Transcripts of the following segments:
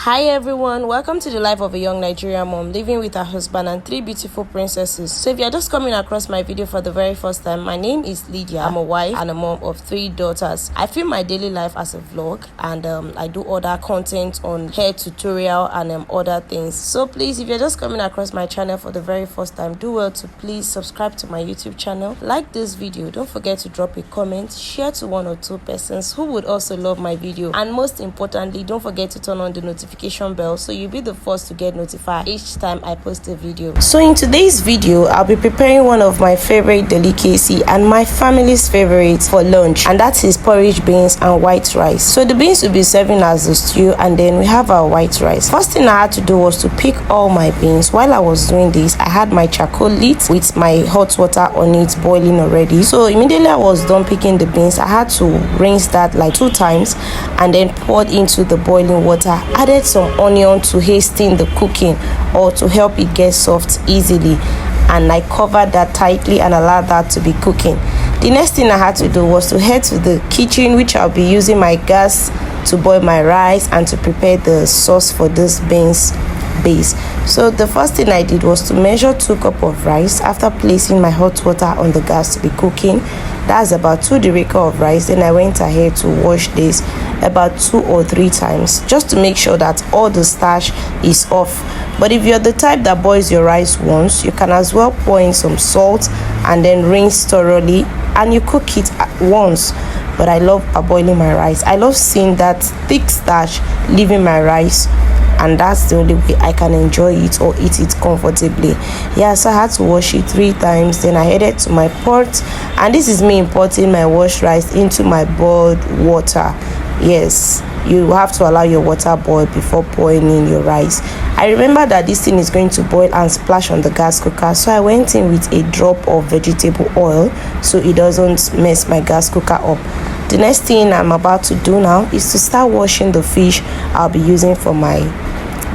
Hi everyone, welcome to the life of a young Nigerian mom living with her husband and three beautiful princesses. So if you're just coming across my video for the very first time, my name is Lydia. I'm a wife and a mom of three daughters. I film my daily life as a vlog and I do other content on hair tutorial and other things. So please, if you're just coming across my channel for the very first time, do well to please subscribe to my YouTube channel, like this video, don't forget to drop a comment, share to one or two persons who would also love my video, and most importantly, don't forget to turn on the notification bell so you'll be the first to get notified each time I post a video. So in today's video, I'll be preparing one of my favorite delicacy and my family's favorite for lunch, and that is porridge beans and white rice. So the beans will be serving as a stew, and then we have our white rice. First thing I had to do was to pick all my beans. While I was doing this, I had my charcoal lit with my hot water on it boiling already. So immediately I was done picking the beans, I had to rinse that like 2 times and then poured into the boiling water, added some onion to hasten the cooking or to help it get soft easily, and I covered that tightly and allowed that to be cooking. The next thing I had to do was to head to the kitchen, which I'll be using my gas to boil my rice and to prepare the sauce for this beans base. So the first thing I did was to measure 2 cups of rice after placing my hot water on the gas to be cooking. That's about 2 derica of rice. Then I went ahead to wash this about 2 or 3 times just to make sure that all the starch is off. But if you're the type that boils your rice once, you can as well pour in some salt and then rinse thoroughly and you cook it at once. But I love boiling my rice. I love seeing that thick starch leaving my rice, and that's the only way I can enjoy it or eat it comfortably. Yeah, so I had to wash it 3 times. Then I headed to my pot, and this is me importing my washed rice into my boiled water. Yes, you have to allow your water boil before pouring in your rice. I remember that this thing is going to boil and splash on the gas cooker, so I went in with a drop of vegetable oil so it doesn't mess my gas cooker up. The next thing I'm about to do now is to start washing the fish I'll be using for my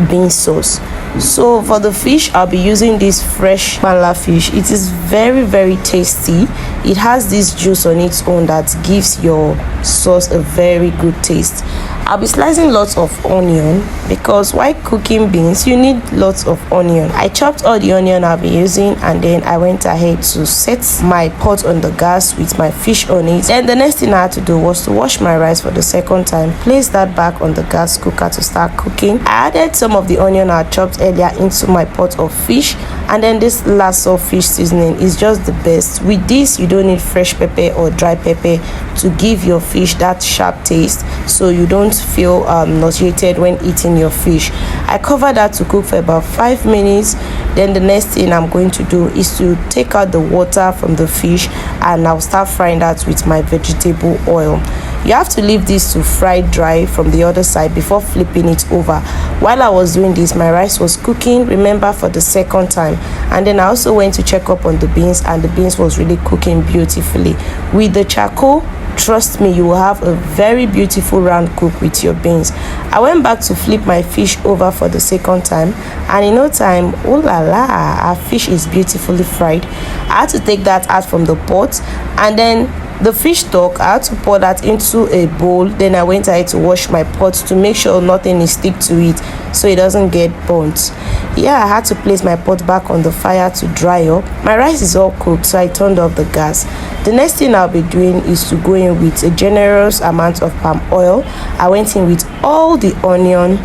bean sauce. So for the fish, I'll be using this fresh mala fish. It is very tasty. It has this juice on its own that gives your sauce a very good taste. I'll be slicing lots of onion because while cooking beans you need lots of onion. I chopped all the onion I'll be using, and then I went ahead to set my pot on the gas with my fish on it. Then the next thing I had to do was to wash my rice for the second time, place that back on the gas cooker to start cooking. I added some of the onion I chopped earlier into my pot of fish, and then this lasso fish seasoning is just the best. With this you don't need fresh pepper or dry pepper to give your fish that sharp taste, so you don't feel nauseated when eating your fish. I cover that to cook for about 5 minutes. Then the next thing I'm going to do is to take out the water from the fish, and I'll start frying that with my vegetable oil. You have to leave this to fry dry from the other side before flipping it over. While I was doing this, my rice was cooking, remember, for the second time, and then I also went to check up on the beans, and the beans was really cooking beautifully. With the charcoal, trust me, you will have a very beautiful round cook with your beans. I went back to flip my fish over for the second time, and in no time, oh la la, our fish is beautifully fried. I had to take that out from the pot, and then the fish stock, I had to pour that into a bowl. Then I went ahead to wash my pot to make sure nothing is stick to it so it doesn't get burnt. Yeah, I had to place my pot back on the fire to dry up. My rice is all cooked, so I turned off the gas. The next thing I'll be doing is to go in with a generous amount of palm oil. I went in with all the onion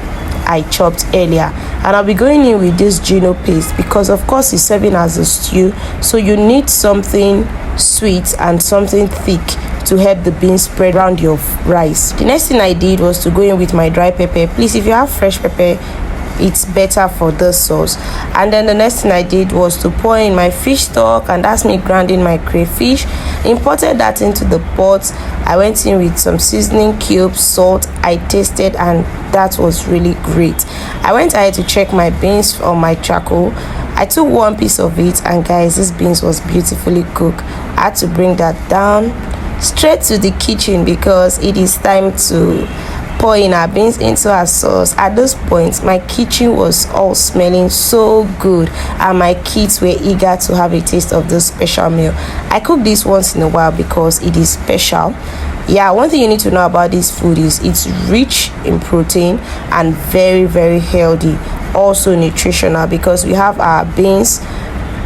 I chopped earlier, and I'll be going in with this gino paste because of course it's serving as a stew, so you need something sweet and something thick to help the beans spread around your rice. The next thing I did was to go in with my dry pepper. Please, if you have fresh pepper, it's better for the sauce. And then the next thing I did was to pour in my fish stock, and that's me grinding my crayfish. Imported that into the pot. I went in with some seasoning cubes, salt. I tasted, and that was really great. I went ahead to check my beans on my charcoal. I took 1 piece of it, and guys, this beans was beautifully cooked. I had to bring that down straight to the kitchen because it is time to pouring our beans into our sauce. At this point, my kitchen was all smelling so good, and my kids were eager to have a taste of this special meal. I cook this once in a while because it is special. Yeah, one thing you need to know about this food is it's rich in protein and very, very healthy, also nutritional, because we have our beans,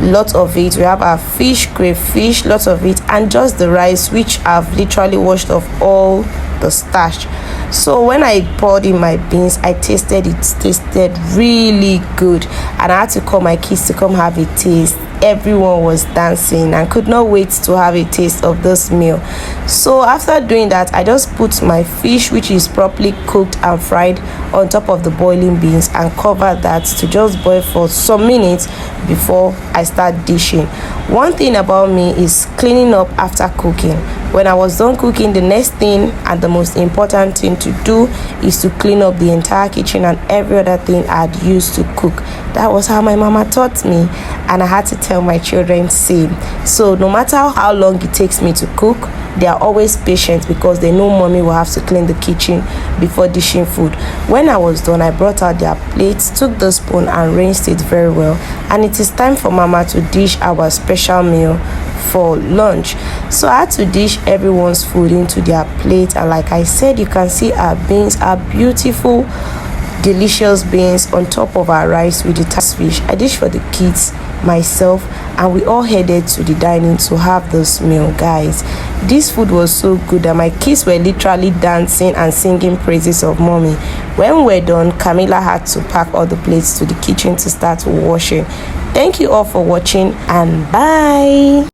lots of it, we have our fish, crayfish, lots of it, and just the rice, which I've literally washed off all the starch. So when I poured in my beans, I tasted it. Tasted really good, and I had to call my kids to come have a taste. Everyone was dancing and could not wait to have a taste of this meal. So after doing that, I just put my fish, which is properly cooked and fried, on top of the boiling beans and cover that to just boil for some minutes before I start dishing. One thing about me is cleaning up after cooking. When I was done cooking, the next thing and the most important thing to do is to clean up the entire kitchen and every other thing I'd used to cook. That was how my mama taught me, and I had to tell my children same. So no matter how long it takes me to cook, they are always patient because they know mommy will have to clean the kitchen before dishing food. When I was done, I brought out their plates, took the spoon and rinsed it very well, and it is time for mama to dish our special meal for lunch. So I had to dish everyone's food into their plate, and like I said, you can see our beans, our beautiful delicious beans on top of our rice with the fish. I dished for the kids, myself, and we all headed to the dining to have this meal. Guys, this food was so good that my kids were literally dancing and singing praises of mommy. When we're done, Camila had to pack all the plates to the kitchen to start washing. Thank you all for watching, and bye.